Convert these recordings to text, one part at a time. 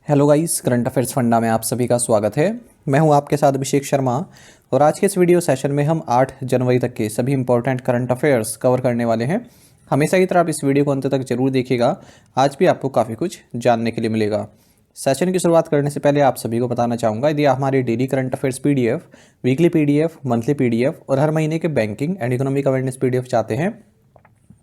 Hello guys, current affairs funda में आप सभी का स्वागत है। मैं हूं आपके साथ अभिषेक शर्मा और आज के इस वीडियो सेशन में हम 8 जनवरी तक के सभी इंपॉर्टेंट करंट अफेयर्स कवर करने वाले हैं। हमेशा की तरह आप इस वीडियो को अंत तक जरूर देखिएगा, आज भी आपको काफ़ी कुछ जानने के लिए मिलेगा। सेशन की शुरुआत करने से पहले आप सभी को बताना चाहूँगा, यदि आप हमारे daily current affairs PDF, weekly PDF, monthly PDF और हर महीने के banking and economic awareness PDF चाहते हैं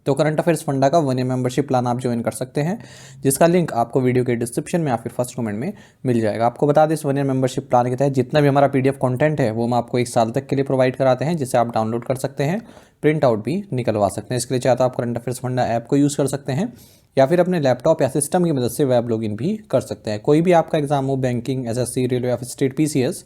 तो करंट अफेयर्स फंडा का 1 ईयर मेंबरशिप प्लान आप ज्वाइन कर सकते हैं, जिसका लिंक आपको वीडियो के डिस्क्रिप्शन में या फिर फर्स्ट कमेंट में मिल जाएगा। आपको बता दें, इस 1 ईयर मेंबरशिप प्लान के तहत जितना भी हमारा पीडीएफ कंटेंट है वो हम आपको 1 साल तक के लिए प्रोवाइड कराते हैं, जिसे आप डाउनलोड कर सकते हैं, प्रिंट आउट भी निकलवा सकते हैं। इसके लिए चाहे तो आप करंट अफेयर्स फंडा ऐप को यूज़ कर सकते हैं या फिर अपने लैपटॉप या सिस्टम की मदद से वेब लॉगिन भी कर सकते हैं। कोई भी आपका एग्जाम हो, बैंकिंग, एसएससी, रेलवे या फिर स्टेट पीसीएस,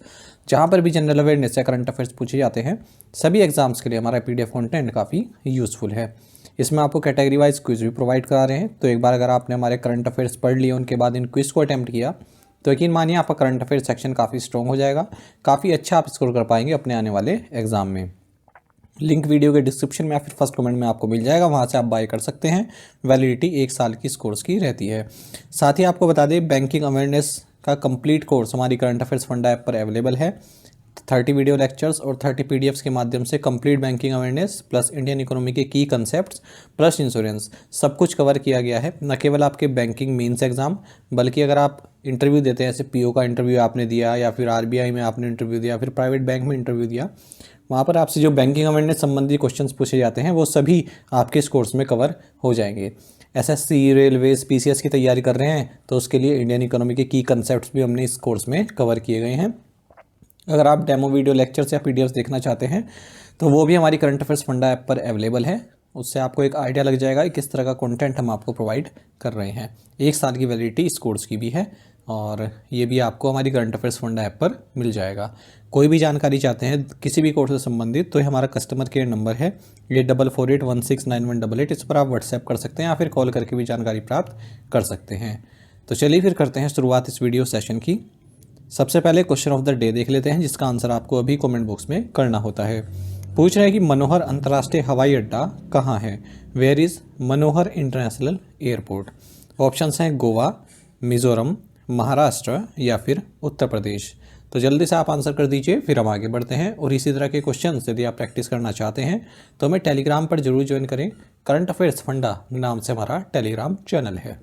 जहाँ पर भी जनरल अवेयरनेस या करंट अफेयर्स पूछे जाते हैं, सभी एग्जाम्स के लिए हमारा पीडीएफ कंटेंट काफ़ी यूज़फुल है। इसमें आपको कैटेगरी वाइज क्विज भी प्रोवाइड करा रहे हैं, तो एक बार अगर आपने हमारे करंट अफेयर्स पढ़ लिए, उनके बाद इन क्विज को अटैम्प्ट किया, तो यकीन मानिए आपका करंट अफेयर्स सेक्शन काफ़ी स्ट्रॉन्ग हो जाएगा, काफ़ी अच्छा आप स्कोर कर पाएंगे अपने आने वाले एग्जाम में। लिंक वीडियो के डिस्क्रिप्शन में या फिर फर्स्ट कमेंट में आपको मिल जाएगा, वहाँ से आप बाय कर सकते हैं। वैलिडिटी 1 साल की इस कोर्स की रहती है। साथ ही आपको बता दें, बैंकिंग अवेयरनेस का कंप्लीट कोर्स हमारी करंट अफेयर्स फंडा ऐप पर अवेलेबल है। 30 वीडियो लेक्चर्स और 30 पीडीएफ्स के माध्यम से complete banking awareness plus Indian economy के की कंसेप्ट्स प्लस इंश्योरेंस सब कुछ कवर किया गया है। न केवल आपके बैंकिंग मेंस एग्जाम, बल्कि अगर आप इंटरव्यू देते हैं, जैसे पीओ का इंटरव्यू आपने दिया या फिर आरबीआई में आपने इंटरव्यू दिया, फिर प्राइवेट बैंक में इंटरव्यू दिया, वहाँ पर आपसे जो बैंकिंग अवेयरनेस संबंधी क्वेश्चंस पूछे जाते हैं वो सभी आपके इस कोर्स में कवर हो जाएंगे। एसएससी, रेलवेज, पीसीएस की तैयारी कर रहे हैं तो उसके लिए इंडियन इकोनॉमी के की कंसेप्ट्स भी हमने इस कोर्स में कवर किए गए हैं। अगर आप डेमो वीडियो लेक्चर्स या पीडीएफ्स देखना चाहते हैं तो वो भी हमारी करंट अफेयर्स फंडा ऐप पर अवेलेबल है। उससे आपको एक आइडिया लग जाएगा कि किस तरह का कंटेंट हम आपको प्रोवाइड कर रहे हैं। 1 साल की वैलिडिटी इस कोर्स की भी है और ये भी आपको हमारी करंट अफेयर्स फंडा ऐप पर मिल जाएगा। कोई भी जानकारी चाहते हैं किसी भी कोर्स से संबंधित, तो ये हमारा कस्टमर केयर नंबर है, ये 4481691188। इस पर आप व्हाट्सएप कर सकते हैं या फिर कॉल करके भी जानकारी प्राप्त कर सकते हैं। तो चलिए फिर करते हैं शुरुआत इस वीडियो सेशन की। सबसे पहले क्वेश्चन ऑफ द डे देख लेते हैं, जिसका आंसर आपको अभी कमेंट बॉक्स में करना होता है। पूछ रहे हैं कि मनोहर अंतर्राष्ट्रीय हवाई अड्डा कहाँ है? Where is Manohar international airport? Options हैं गोवा, मिजोरम, महाराष्ट्र या फिर उत्तर प्रदेश। तो जल्दी से आप आंसर कर दीजिए, फिर हम आगे बढ़ते हैं। और इसी तरह के क्वेश्चन यदि आप प्रैक्टिस करना चाहते हैं तो हमें टेलीग्राम पर जरूर ज्वाइन करें। करंट अफेयर्स फंडा नाम से हमारा टेलीग्राम चैनल है।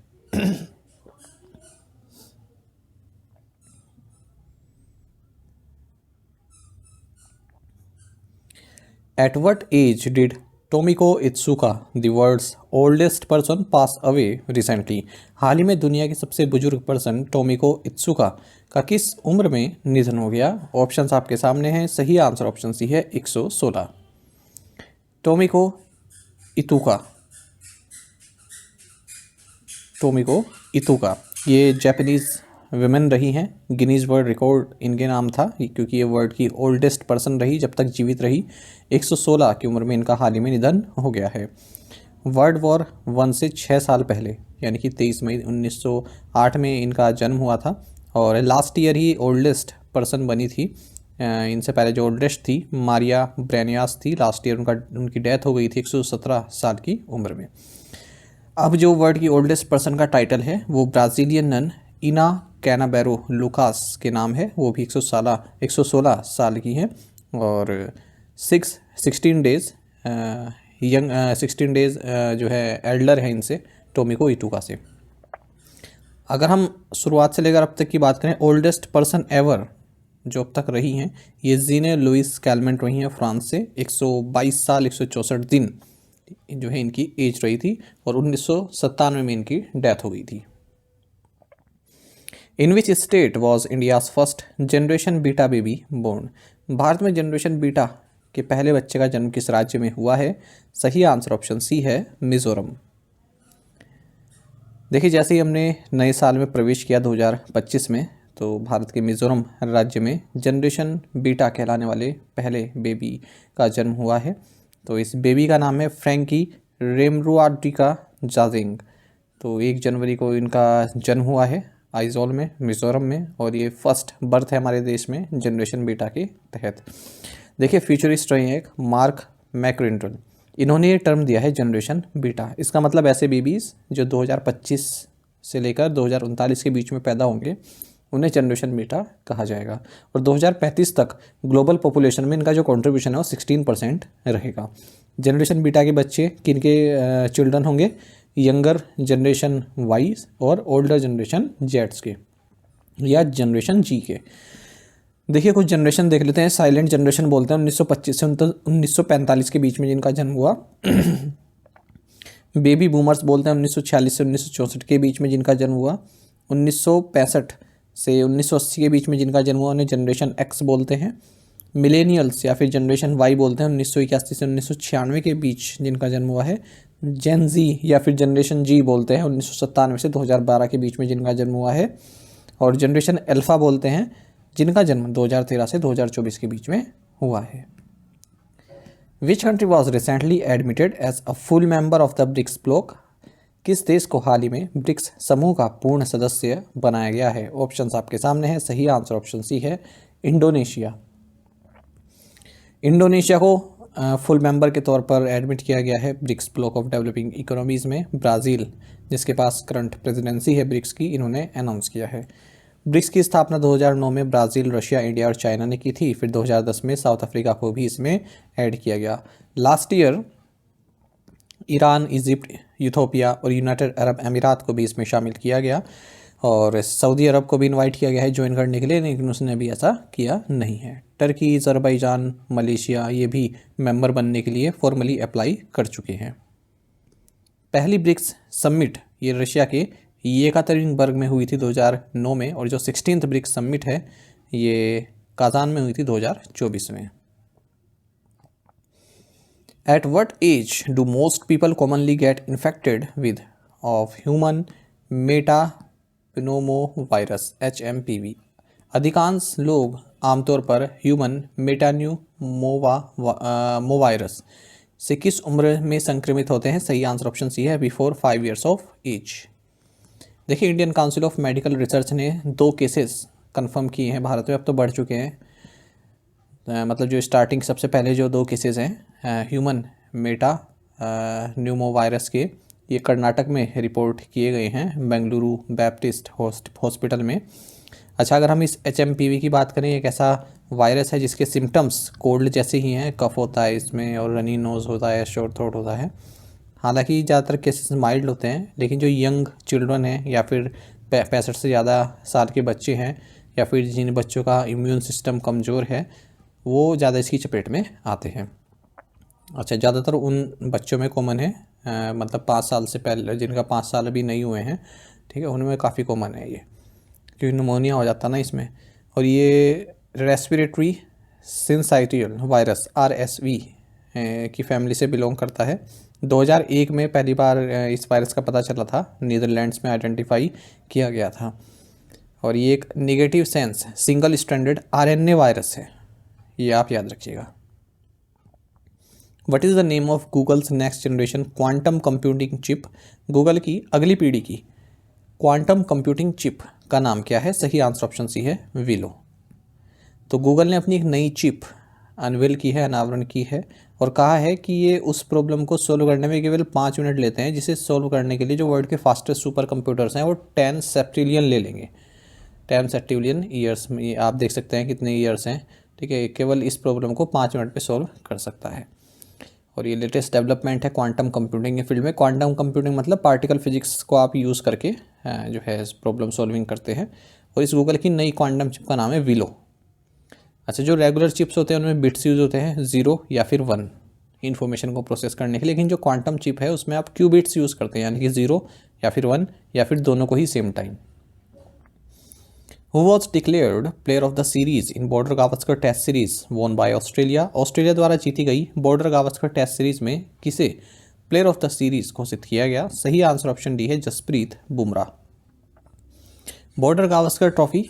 At what age did Tomiko Itsuka, the world's oldest person, pass away recently? हाल ही में दुनिया की सबसे बुजुर्ग पर्सन टोमिको इत्सुका का किस उम्र में निधन हो गया? ऑप्शंस आपके सामने हैं। सही आंसर ऑप्शन सी है 116। टोमिको इतुका, टोमिको इतुका ये जापानीज़ वुमेन रही हैं। गिनीज वर्ल्ड रिकॉर्ड इनके नाम था, क्योंकि ये वर्ल्ड की ओल्डेस्ट पर्सन रही, जब तक जीवित रही। 116 की उम्र में इनका हाल ही में निधन हो गया है। वर्ल्ड वॉर 1 से 6 साल पहले, यानी कि 23 मई 1908 में इनका जन्म हुआ था और लास्ट ईयर ही ओल्डेस्ट पर्सन बनी थी। इनसे पहले जो ओल्डेस्ट थी मारिया ब्रेनियास थी, लास्ट ईयर उनकी डेथ हो गई थी 117 साल की उम्र में। अब जो वर्ल्ड की ओल्डेस्ट पर्सन का टाइटल है वो ब्राज़ीलियन नन इना कैनाबेरो लुकास के नाम है। वो भी 116 साल की हैं और 16 डेज यंग 16 डेज जो है एल्डर है इनसे, टोमिको इतुका से। अगर हम शुरुआत से लेकर अब तक की बात करें, ओल्डेस्ट पर्सन एवर जो अब तक रही हैं, ये जीने लुइस कैलमेंट रही हैं फ्रांस से। 122 साल 164 दिन जो है इनकी एज रही थी और 1997 में इनकी डेथ हो गई थी। In which state was India's first generation beta baby born? Bharat में जनरेशन बीटा के पहले बच्चे का जन्म किस राज्य में हुआ है? सही आंसर ऑप्शन सी है मिजोरम। देखिए, जैसे ही हमने नए साल में प्रवेश किया 2025 में, तो भारत के मिजोरम राज्य में जनरेशन बीटा कहलाने वाले पहले बेबी का जन्म हुआ है। तो इस बेबी का नाम है फ्रैंकी रेमरुआडिका जाजिंग। तो 1 जनवरी को इनका जन्म हुआ है आइजोल में, मिजोरम में, और ये फर्स्ट बर्थ है हमारे देश में जनरेशन बीटा के तहत। देखिए, फ्यूचरिस्ट रहे हैं एक मार्क मैकरिंटल, इन्होंने ये टर्म दिया है जनरेशन बीटा। इसका मतलब ऐसे बेबीज़ जो 2025 से लेकर 2039 के बीच में पैदा होंगे उन्हें जनरेशन बीटा कहा जाएगा। और 2035 तक ग्लोबल पॉपुलेशन में इनका जो कंट्रीब्यूशन है वो 16% रहेगा। जनरेशन बीटा के बच्चे किनके चिल्ड्रन होंगे? यंगर जनरेशन वाई और ओल्डर जनरेशन जेड्स के या जनरेशन जी के। देखिए कुछ जनरेशन देख लेते हैं। साइलेंट जनरेशन बोलते हैं 1925 से 1945 के बीच में जिनका जन्म हुआ। बेबी बूमर्स बोलते हैं 1946 से 1964 के बीच में जिनका जन्म हुआ। 1965 से 1980 के बीच में जिनका जन्म हुआ उन्हें जनरेशन एक्स बोलते हैं। मिलेनियल्स या फिर जनरेशन वाई बोलते हैं 1981 से 1996 के बीच जिनका जन्म हुआ है। जेन जी या फिर जनरेशन जी बोलते हैं 1997 से 2012 के बीच में जिनका जन्म हुआ है। और जनरेशन अल्फा बोलते हैं जिनका जन्म 2013 से 2024 के बीच में हुआ है। Which country was recently admitted as a full member of the BRICS bloc? किस देश को हाल ही में ब्रिक्स समूह का पूर्ण सदस्य बनाया गया है? ऑप्शंस आपके सामने है। सही आंसर ऑप्शन सी है, इंडोनेशिया। इंडोनेशिया को फुल मेंबर के तौर पर एडमिट किया गया है BRICS bloc of developing economies में। ब्राज़ील जिसके पास करंट प्रेसिडेंसी है ब्रिक्स की, इन्होंने अनाउंस किया है। ब्रिक्स की स्थापना 2009 में ब्राज़ील, रशिया, इंडिया और चाइना ने की थी। फिर 2010 में साउथ अफ्रीका को भी इसमें ऐड किया गया। Last year Iran, Egypt, Ethiopia और यूनाइटेड अरब अमीरात को भी इसमें शामिल किया गया और सऊदी अरब को भी इनवाइट किया गया है ज्वाइन करने के लिए, लेकिन उसने अभी ऐसा किया नहीं है। टर्की, अज़रबैजान, मलेशिया ये भी मेंबर बनने के लिए फॉर्मली अप्लाई कर चुके हैं। पहली ब्रिक्स समिट ये रशिया के येकातेरिनबर्ग में हुई थी 2009 में, और जो 16th ब्रिक्स समिट है ये काजान में हुई थी 2024 में। At what age do most people commonly get infected with of human metapneumovirus HMPV? अधिकांश लोग आमतौर पर ह्यूमन मेटाप्नोमोवायरस से किस उम्र में संक्रमित होते हैं? सही आंसर ऑप्शन सी है, बिफोर 5 years ऑफ एज। देखिए Indian council of medical research ने 2 केसेस कंफर्म किए हैं भारत में, अब तो बढ़ चुके हैं। मतलब जो स्टार्टिंग सबसे पहले जो 2 केसेस हैं ह्यूमन न्यूमोवायरस के, ये कर्नाटक में रिपोर्ट किए गए हैं बेंगलुरु बैप्टिस्ट हॉस्पिटल में। अच्छा, अगर हम इस HMPV की बात करें, एक ऐसा वायरस है जिसके सिम्टम्स कोल्ड जैसे ही हैं, कफ होता है इसमें और रनी नोज़ होता है, शोर थ्रोट होता है। हालांकि ज़्यादातर केसेस माइल्ड होते हैं, लेकिन जो यंग चिल्ड्रन हैं या फिर 65 से ज़्यादा साल के बच्चे हैं या फिर जिन बच्चों का इम्यून सिस्टम कमज़ोर है वो ज़्यादा इसकी चपेट में आते हैं। अच्छा, ज़्यादातर उन बच्चों में कॉमन है, मतलब 5 साल से पहले, जिनका 5 साल अभी नहीं हुए हैं, ठीक है, उनमें काफ़ी कॉमन है ये, क्योंकि निमोनिया हो जाता ना इसमें। और ये रेस्पिरेटरी सिंसाइटियल वायरस RSV की फैमिली से बिलोंग करता है। 2001 में पहली बार इस वायरस का पता चला था, नीदरलैंड्स में आइडेंटिफाई किया गया था। और ये एक negative sense single stranded RNA virus है, ये आप याद रखिएगा। What is the name of Google's next generation quantum computing chip? Google की अगली पीढ़ी की क्वांटम कंप्यूटिंग चिप का नाम क्या है? सही आंसर ऑप्शन सी है, विलो। तो गूगल ने अपनी एक नई चिप अनवील की है, अनावरण की है, और कहा है कि ये उस प्रॉब्लम को सोल्व करने में केवल 5 मिनट लेते हैं, जिसे सोल्व करने के लिए जो वर्ल्ड के फास्टेस्ट सुपर कंप्यूटर्स हैं वो 10 सेप्टिलियन ले लेंगे। 10 सेप्टिलियन ईयर्स में, आप देख सकते हैं कितने ईयर्स हैं, ठीक है। केवल इस प्रॉब्लम को 5 मिनट में सोल्व कर सकता है। और ये लेटेस्ट डेवलपमेंट है क्वांटम कंप्यूटिंग के फील्ड में। क्वांटम कंप्यूटिंग मतलब पार्टिकल फिजिक्स को आप यूज़ करके जो है प्रॉब्लम सॉल्विंग करते हैं। और इस गूगल की नई क्वांटम चिप का नाम है विलो। अच्छा, जो रेगुलर चिप्स होते हैं उनमें बिट्स यूज़ होते हैं 0 या फिर 1 इन्फॉर्मेशन को प्रोसेस करने के लिए, लेकिन जो क्वांटम चिप है उसमें आप क्यूबिट्स यूज़ करते हैं, यानी कि 0 या फिर 1 या फिर दोनों को ही same time. Who was declared player of the series in Border Gavaskar test series won by Australia? Australia द्वारा जीती गई बॉर्डर गावस्कर टेस्ट सीरीज में किसे प्लेयर ऑफ द सीरीज घोषित किया गया? सही आंसर ऑप्शन डी है, जसप्रीत बुमराह। बॉर्डर गावस्कर ट्रॉफी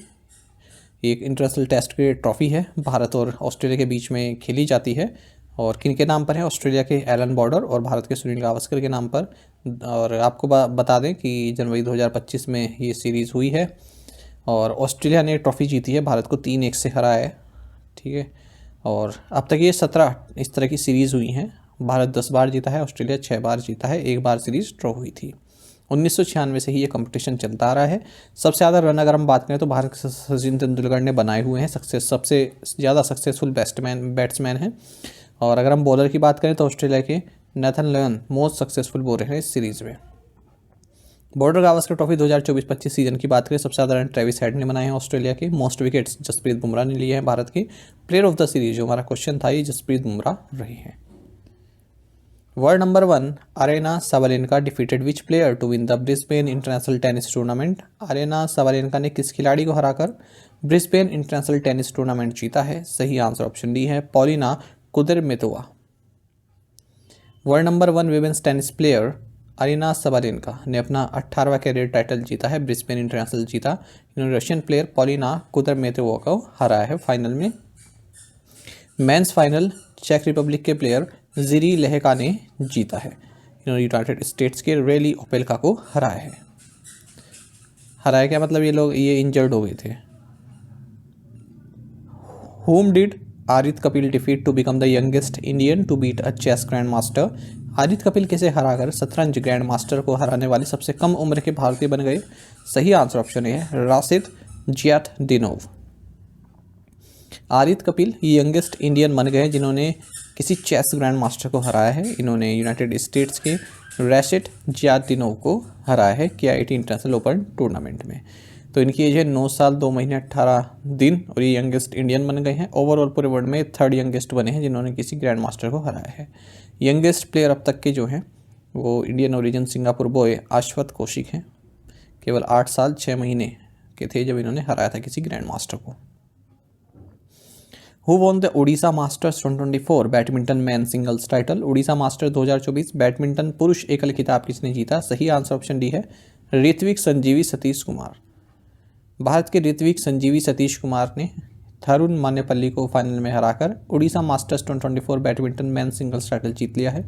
एक इंटरनेशनल टेस्ट की ट्रॉफी है, भारत और ऑस्ट्रेलिया के बीच में खेली जाती है। और किन के नाम पर है? ऑस्ट्रेलिया के एलन बॉर्डर और भारत के सुनील गावस्कर के नाम पर। और आपको बता दें कि जनवरी 2025 में ये सीरीज़ हुई है और ऑस्ट्रेलिया ने ट्रॉफी जीती है, भारत को 3-1 से हराया है, ठीक है। और अब तक ये 17 इस तरह की सीरीज़ हुई हैं। भारत 10 बार जीता है, ऑस्ट्रेलिया 6 बार जीता है, 1 बार सीरीज़ ड्रॉ हुई थी। 1996 से ही ये कंपटीशन चलता आ रहा है। सबसे ज़्यादा रन अगर हम बात करें तो भारत के सचिन तेंदुलकर ने बनाए हुए हैं, सबसे ज़्यादा सक्सेसफुल बैट्समैन हैं। और अगर हम बॉलर की बात करें तो ऑस्ट्रेलिया के Nathan Lyon most successful bowler हैं इस सीरीज़ में। बॉर्डर गावस्कर ट्रॉफी 2024-25 सीजन की बात करें, सबसे ज़्यादा रन ट्रेविस हेड ने बनाए हैं ऑस्ट्रेलिया के। मोस्ट विकेट्स जसप्रीत बुमराह ने लिए हैं भारत के। प्लेयर ऑफ द सीरीज जो हमारा क्वेश्चन था ये जसप्रीत बुमराह रहे हैं। World number 1 Aryna Sabalenka defeated which player to win the Brisbane international tennis tournament. Aryna Sabalenka ने किस खिलाड़ी को हराकर ब्रिस्बेन इंटरनेशनल टेनिस टूर्नामेंट जीता है? सही आंसर ऑप्शन डी है, Polina Kudermetova. World number 1 women's tennis player Aryna Sabalenka ने अपना 18वां कैरियर टाइटल जीता है, ब्रिस्बेन इंटरनेशनल जीता। इन्होंने रशियन प्लेयर पॉलिना कुदरमेतोवा को हराया है फाइनल में। मेंस फाइनल चेक रिपब्लिक के प्लेयर जिरी लेहका ने जीता है। इन्होंने यूनाइटेड स्टेट्स के रेली ओपेल्का को हराया है। हराया क्या मतलब, ये इंजर्ड हो गए थे। Whom did Aarit Kapil defeat to become the youngest Indian to beat a chess grand master. Aarit Kapil किसे हराकर शतरंज ग्रैंड मास्टर को हराने वाले सबसे कम उम्र के भारतीय बन गए? सही आंसर ऑप्शन ए है, राशिद जियातदिनोव। आरित कपिल ये यंगेस्ट इंडियन बन गए जिन्होंने किसी चेस ग्रैंड मास्टर को हराया है। इन्होंने यूनाइटेड स्टेट्स के राशिद जियातदिनोव को हराया है KIT इंटरनेशनल ओपन टूर्नामेंट में। तो इनकी एज है 9 साल 2 महीने 18 दिन और ये यंगेस्ट इंडियन बन गए हैं। ओवरऑल पूरे वर्ल्ड में 3rd यंगेस्ट बने हैं जिन्होंने किसी ग्रैंड मास्टर को हराया है। यंगेस्ट प्लेयर अब तक के जो हैं वो Indian origin Singapore boy Ashwath Kaushik हैं। केवल 8 साल 6 महीने के थे जब इन्होंने हराया था किसी ग्रैंड मास्टर को। Who won the Odisha masters 2024 badminton man singles title. Odisha master 2024 badminton पुरुष एकल खिताब किसने जीता? सही आंसर ऑप्शन डी है, ऋत्विक संजीवी सतीश कुमार। भारत के ऋत्विक संजीवी सतीश कुमार ने थरुण मानेपल्ली को फाइनल में हराकर Odisha masters 2024 badminton man singles title जीत लिया है।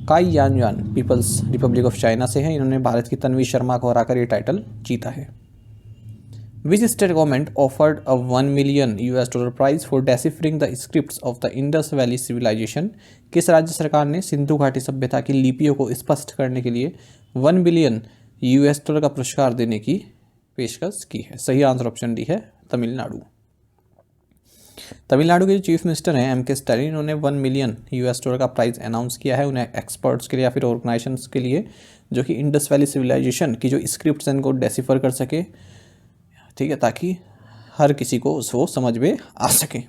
Cai Yanyan people's republic of China से है। इन्होंने भारत की तन्वी शर्मा को हराकर ये टाइटल जीता है। Which state government offered a $1 million prize for deciphering the scripts of the Indus valley civilisation. किस राज्य सरकार ने सिंधु घाटी सभ्यता की लिपियों को स्पष्ट करने के लिए $1 बिलियन का पुरस्कार देने की पेशकश की है? सही आंसर ऑप्शन डी है, तमिलनाडु। तमिलनाडु के चीफ मिनिस्टर हैं MK स्टालिन। इन्होंने $1 मिलियन का प्राइज अनाउंस किया है उन्हें एक्सपर्ट्स के लिए या फिर ऑर्गेनाइजेशंस के लिए जो कि इंडस वैली सिविलाइजेशन की जो स्क्रिप्ट्स हैं इनको डेसिफर कर सके, ठीक है, ताकि हर किसी को उसको समझ में आ सके।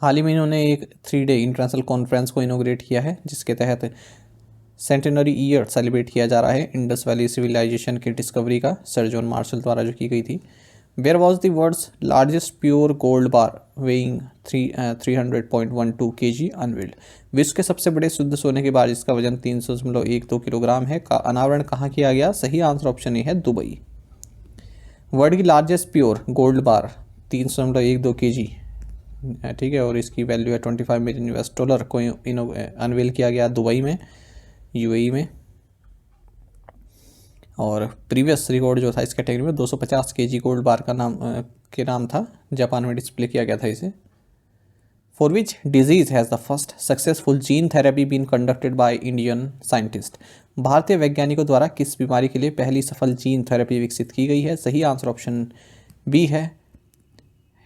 हाल ही में इन्होंने एक 3 डे इंटरनेशनल कॉन्फ्रेंस को इनोग्रेट किया है जिसके तहत सेंटेनरी ईयर सेलिब्रेट किया जा रहा है इंडस वैली सिविलाइजेशन की डिस्कवरी का, सर जॉन मार्शल द्वारा जो की गई थी। Where was the world's largest pure gold bar weighing 300.12 kg unveiled. विश्व के सबसे बड़े शुद्ध सोने के बार जिसका वजन 300.12 किलोग्राम है का अनावरण कहाँ किया गया? सही आंसर ऑप्शन ए है, दुबई। वर्ल्ड की लार्जेस्ट प्योर गोल्ड बार 300.12 kg, ठीक है, और इसकी वैल्यू है $25 मिलियन को अनवील किया गया दुबई में, UAE में। और प्रीवियस रिकॉर्ड जो था इस कैटेगरी में 250 kg गोल्ड बार का नाम था, जापान में डिस्प्ले किया गया था इसे। For which disease has the first successful gene therapy been conducted by Indian scientist. भारतीय वैज्ञानिकों द्वारा किस बीमारी के लिए पहली सफल जीन थेरेपी विकसित की गई है? सही आंसर ऑप्शन बी है,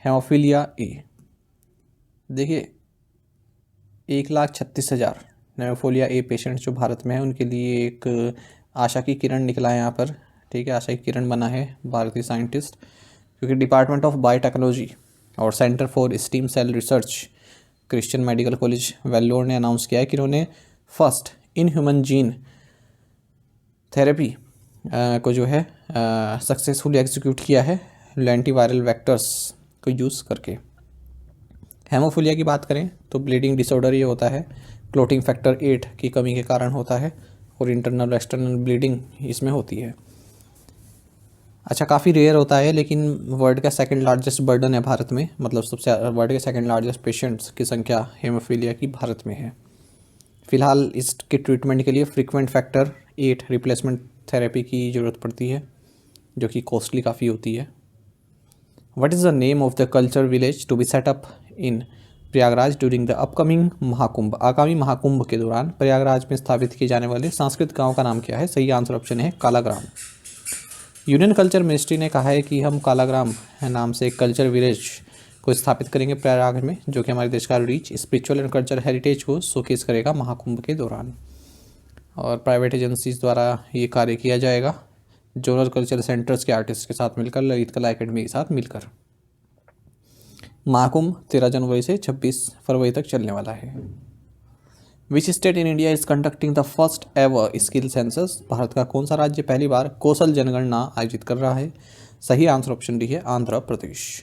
हेमोफीलिया ए। देखिए 1,36,000 हेमोफीलिया ए पेशेंट जो भारत में है उनके लिए एक आशा की किरण निकला है यहाँ पर, ठीक है, आशा की किरण बना है भारतीय साइंटिस्ट, क्योंकि डिपार्टमेंट ऑफ बायोटेक्नोलॉजी और centre for stem cell research Christian medical college Vellore ने अनाउंस किया है कि उन्होंने first in human gene therapy को जो है सक्सेसफुली एग्जीक्यूट किया है एंटीवायरल वेक्टर्स को यूज़ करके। हेमोफीलिया की बात करें तो ब्लीडिंग डिसऑर्डर ये होता है, क्लोटिंग फैक्टर 8 की कमी के कारण होता है और इंटरनल एक्सटर्नल ब्लीडिंग इसमें होती है। अच्छा, काफ़ी रेयर होता है लेकिन वर्ल्ड का सेकंड लार्जेस्ट बर्डन है भारत में, मतलब सबसे वर्ल्ड के सेकंड लार्जेस्ट पेशेंट्स की संख्या हेमोफीलिया की भारत में है। फिलहाल इसके ट्रीटमेंट के लिए फ्रीक्वेंट फैक्टर 8 रिप्लेसमेंट थेरेपी की ज़रूरत पड़ती है जो कि कॉस्टली काफ़ी होती है। What is the name of the culture village to be set up in Prayagraj during the upcoming Mahakumbh, आगामी महाकुंभ के दौरान प्रयागराज में स्थापित किए जाने वाले सांस्कृतिक गांव का नाम क्या है? सही आंसर ऑप्शन है कालाग्राम। यूनियन कल्चर मिनिस्ट्री ने कहा है कि हम कालाग्राम नाम से एक कल्चर विलेज को स्थापित करेंगे प्रयागराज में, जो कि हमारे देश का rich spiritual and culture heritage को शोकेस करेगा महाकुंभ के दौरान। और प्राइवेट एजेंसीज द्वारा ये कार्य किया जाएगा जोनल कल्चर सेंटर्स के आर्टिस्ट के साथ मिलकर, ललित कला एकेडमी के साथ मिलकर। महाकुंभ 13 जनवरी से 26 फरवरी तक चलने वाला है। Which state in India is conducting the first ever skill census, Bharat का कौन सा राज्य पहली बार कौशल जनगणना आयोजित कर रहा है? सही आंसर ऑप्शन डी है Andhra Pradesh.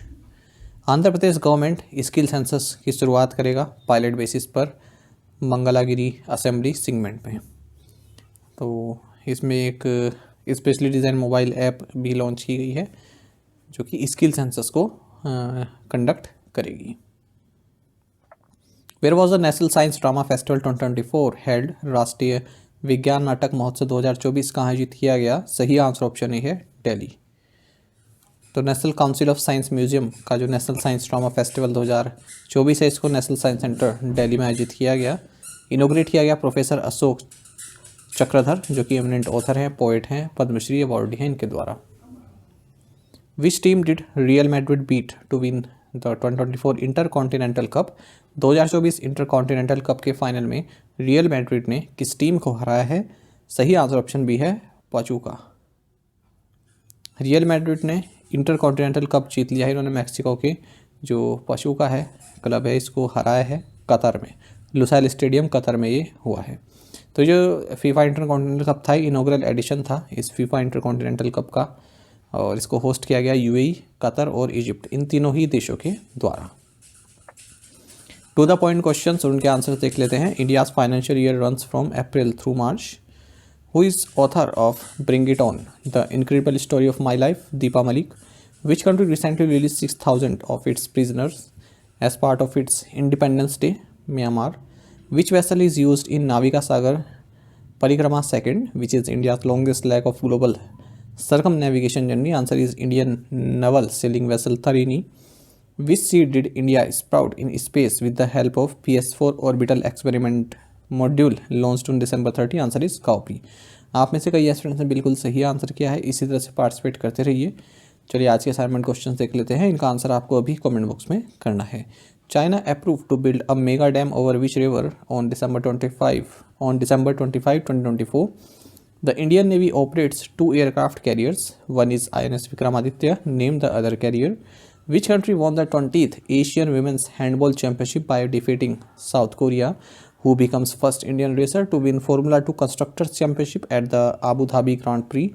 Andhra Pradesh government skill census की शुरुआत करेगा पायलट बेसिस पर मंगलागिरी असेंबली सेगमेंट में। तो इसमें एक स्पेशली डिज़ाइन मोबाइल ऐप भी लॉन्च की गई है जो कि स्किल सेंसस को कंडक्ट करेगी। Where was the national science drama festival 2024 held, राष्ट्रीय विज्ञान नाटक महोत्सव 2024 कहाँ आयोजित किया गया? सही आंसर ऑप्शन ए है दिल्ली। तो national council of science museum का जो नेशनल साइंस ड्रामा फेस्टिवल 2024 है, इसको नेशनल साइंस सेंटर दिल्ली में आयोजित किया गया। इनोग्रेट किया गया प्रोफेसर अशोक चक्रधर, जो कि एमिनेंट ऑथर हैं, पोएट हैं, पद्मश्री अवार्डी हैं इनके द्वारा। Which team did Real Madrid beat to win the 2024 intercontinental cup, 2024 intercontinental cup के फाइनल में रियल मैड्रिड ने किस टीम को हराया है? सही आंसर ऑप्शन बी है पाचुका। रियल मैड्रिड ने इंटर कॉन्टिनेंटल कप जीत लिया है, इन्होंने मैक्सिको के जो पाचुका है क्लब है इसको हराया है कतर में, लुसाइल स्टेडियम कतर में ये हुआ है। तो जो फीफा इंटर कॉन्टिनेंटल कप था इनॉग्रल एडिशन था इस फीफा इंटर कॉन्टिनेंटल कप का, और इसको होस्ट किया गया यूएई, कतर और इजिप्ट, इन तीनों ही देशों के द्वारा। टू द पॉइंट क्वेश्चन और उनके आंसर देख लेते हैं। India's financial year runs from April through March. Who is author of bring it on the incredible story of my life? Deepa Malik. Which country recently release 6,000 of its prisoners as part of its independence day? Myanmar. Which vessel is used in Navika Sagar Parikrama II, which is India's longest leg of global circumnavigation journey? Answer is Indian naval sailing vessel Tarini. Which seed did India sprout in space with the help of PS4 orbital experiment module launched on December 30? Answer is Cowpea. आप में से कई students ने बिल्कुल सही answer किया है, इसी तरह से पार्टिसिपेट करते रहिए। चलिए आज के असाइनमेंट क्वेश्चन देख लेते हैं, इनका आंसर आपको अभी कमेंट बॉक्स में करना है। China approved to build a mega dam over which river on December 25, 2024? The Indian Navy operates 2 aircraft carriers. One is INS Vikramaditya. Name the other carrier. Which country won the 20th Asian Women's Handball Championship by defeating South Korea? Who becomes first Indian racer to win Formula 2 Constructors Championship at the Abu Dhabi Grand Prix?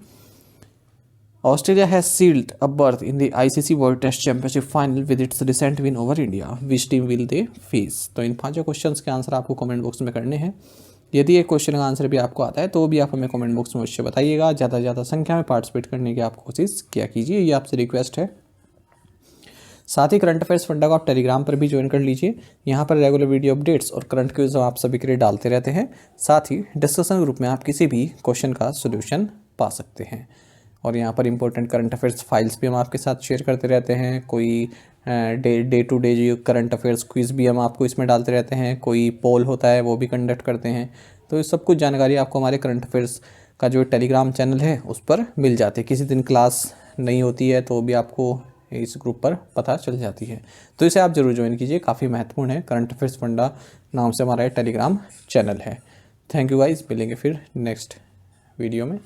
Australia has sealed a berth in the ICC World Test Championship final with its recent win over India. Which team will they face? तो इन 5 questions के answer आपको comment box में करने हैं। यदि एक question का answer भी आपको आता है तो भी आप हमें कमेंट बॉक्स में मुझसे बताइएगा। ज़्यादा से ज़्यादा संख्या में पार्टिसिपेट करने की आप कोशिश किया कीजिए, ये आपसे रिक्वेस्ट है। साथ ही करंट अफेयर्स फंडा को आप टेलीग्राम पर भी ज्वाइन कर लीजिए, यहाँ पर रेगुलर वीडियो अपडेट्स और करंट क्विज आप सभी के लिए डालते रहते हैं। साथ ही डिस्कशन ग्रुप में आप किसी भी क्वेश्चन का सोल्यूशन पा सकते हैं। और यहाँ पर इंपॉर्टेंट करंट अफेयर्स फाइल्स भी हम आपके साथ शेयर करते रहते हैं। कोई डे टू डे जो करंट अफेयर्स क्विज़ भी हम आपको इसमें डालते रहते हैं, कोई पोल होता है वो भी कंडक्ट करते हैं। तो ये सब कुछ जानकारी आपको हमारे करंट अफेयर्स का जो टेलीग्राम चैनल है उस पर मिल जाती है। किसी दिन क्लास नहीं होती है तो भी आपको इस ग्रुप पर पता चल जाती है, तो इसे आप ज़रूर ज्वाइन कीजिए, काफ़ी महत्वपूर्ण है। करंट अफेयर्स फंडा नाम से हमारा टेलीग्राम चैनल है। थैंक यू गाइस, मिलेंगे फिर नेक्स्ट वीडियो में।